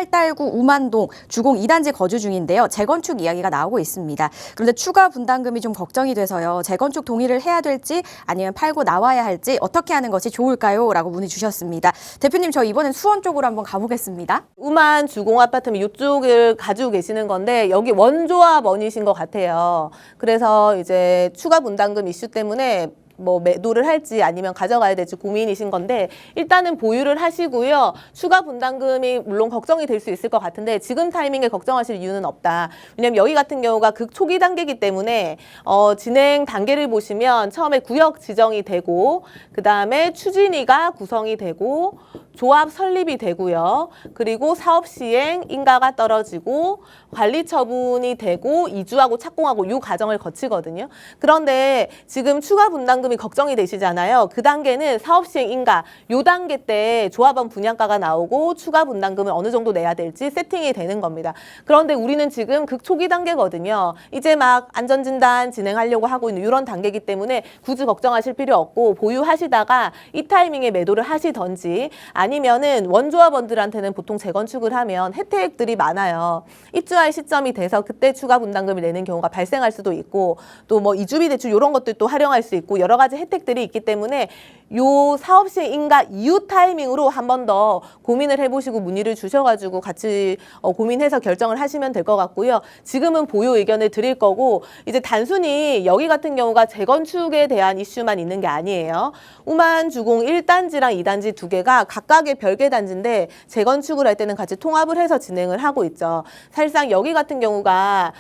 팔달구 우만동 주공 2단지 거주 중인데요. 재건축 이야기가 나오고 있습니다. 그런데 추가 분담금이 좀 걱정이 돼서요. 재건축 동의를 해야 될지 아니면 팔고 나와야 할지 어떻게 하는 것이 좋을까요? 라고 문의 주셨습니다. 대표님, 저 이번엔 수원 쪽으로 한번 가보겠습니다. 우만 주공 아파트면 이쪽을 가지고 계시는 건데 여기 원조합원이신 것 같아요. 그래서 이제 추가 분담금 이슈 때문에 뭐 매도를 할지 아니면 가져가야 될지 고민이신 건데 일단은 보유를 하시고요. 추가 분담금이 물론 걱정이 될 수 있을 것 같은데 지금 타이밍에 걱정하실 이유는 없다. 왜냐면 여기 같은 경우가 극 초기 단계이기 때문에 진행 단계를 보시면 처음에 구역 지정이 되고 그 다음에 추진위가 구성이 되고 조합 설립이 되고요. 그리고 사업 시행 인가가 떨어지고 관리 처분이 되고 이주하고 착공하고 이 과정을 거치거든요. 그런데 지금 추가 분담금이 걱정이 되시잖아요. 그 단계는 사업 시행 인가 요 단계 때 조합원 분양가가 나오고 추가 분담금을 어느 정도 내야 될지 세팅이 되는 겁니다. 그런데 우리는 지금 극초기 단계거든요. 이제 막 안전진단 진행하려고 하고 있는 이런 단계이기 때문에 굳이 걱정하실 필요 없고 보유하시다가 이 타이밍에 매도를 하시던지 아니면은 원조합원들한테는 보통 재건축을 하면 혜택들이 많아요. 입주할 시점이 돼서 그때 추가 분담금을 내는 경우가 발생할 수도 있고 또 뭐 이주비 대출 이런 것들도 활용할 수 있고 여러 가지 혜택들이 있기 때문에 요 사업 시행 인가 이후 타이밍으로 한 번 더 고민을 해보시고 문의를 주셔가지고 같이 고민해서 결정을 하시면 될 것 같고요. 지금은 보유 의견을 드릴 거고 이제 단순히 여기 같은 경우가 재건축에 대한 이슈만 있는 게 아니에요. 우만 주공 1단지랑 2단지 두 개가 각각의 별개 단지인데 재건축을 할 때는 같이 통합을 해서 진행을 하고 있죠. 사실상 여기 같은 경우가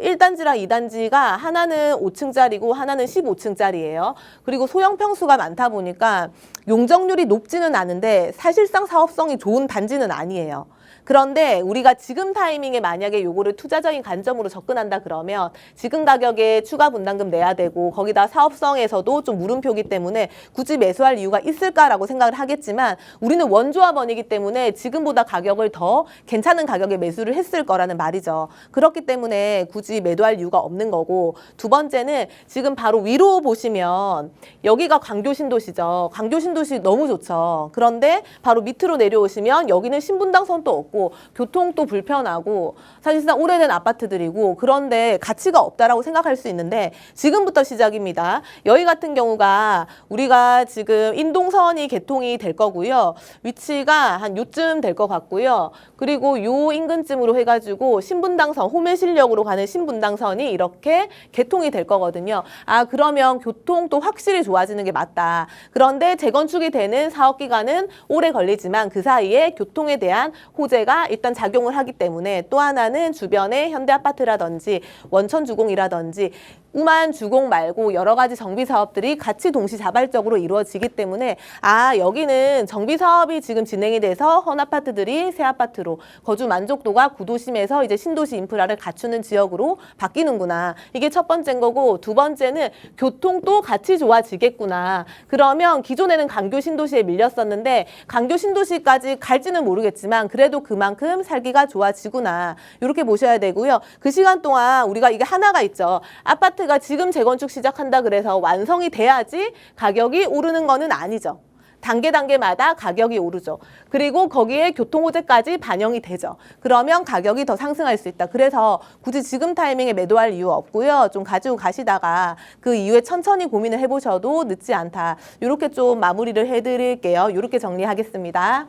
1단지랑 2단지가 하나는 5층짜리고 하나는 15층짜리예요. 그리고 소형 평수가 많다 보니까 용적률이 높지는 않은데 사실상 사업성이 좋은 단지는 아니에요. 그런데 우리가 지금 타이밍에 만약에 요거를 투자적인 관점으로 접근한다 그러면 지금 가격에 추가 분담금 내야 되고 거기다 사업성에서도 좀 물음표기 때문에 굳이 매수할 이유가 있을까라고 생각을 하겠지만 우리는 원조합원이기 때문에 지금보다 가격을 더 괜찮은 가격에 매수를 했을 거라는 말이죠. 그렇기 때문에 굳이 매도할 이유가 없는 거고 두 번째는 지금 바로 위로 보시면 여기가 광교신도시죠. 광교신도시 너무 좋죠. 그런데 바로 밑으로 내려오시면 여기는 신분당선도 없고 교통도 불편하고 사실상 오래된 아파트들이고 그런데 가치가 없다라고 생각할 수 있는데 지금부터 시작입니다. 여기 같은 경우가 우리가 지금 인동선이 개통이 될 거고요. 위치가 한 요쯤 될 것 같고요. 그리고 요 인근쯤으로 해가지고 신분당선, 호매실역으로 가는 신분당선이 이렇게 개통이 될 거거든요. 아, 그러면 교통도 확실히 좋아지는 게 맞다. 그런데 재건축이 되는 사업 기간은 오래 걸리지만 그 사이에 교통에 대한 호재가 일단 작용을 하기 때문에 또 하나는 주변에 현대아파트라든지 원천주공이라든지 우만 주공 말고 여러 가지 정비 사업들이 같이 동시다발적으로 이루어지기 때문에 아, 여기는 정비 사업이 지금 진행이 돼서 헌아파트들이 새 아파트로 거주 만족도가 구도심에서 이제 신도시 인프라를 갖추는 지역으로 바뀌는구나. 이게 첫 번째인 거고 두 번째는 교통도 같이 좋아지겠구나. 그러면 기존에는 강교 신도시에 밀렸었는데 강교 신도시까지 갈지는 모르겠지만 그래도 그만큼 살기가 좋아지구나. 이렇게 보셔야 되고요. 그 시간 동안 우리가 이게 하나가 있죠. 아파트가 지금 재건축 시작한다 그래서 완성이 돼야지 가격이 오르는 거는 아니죠. 단계마다 가격이 오르죠. 그리고 거기에 교통호재까지 반영이 되죠. 그러면 가격이 더 상승할 수 있다. 그래서 굳이 지금 타이밍에 매도할 이유 없고요. 좀 가지고 가시다가 그 이후에 천천히 고민을 해보셔도 늦지 않다. 이렇게 좀 마무리를 해드릴게요. 이렇게 정리하겠습니다.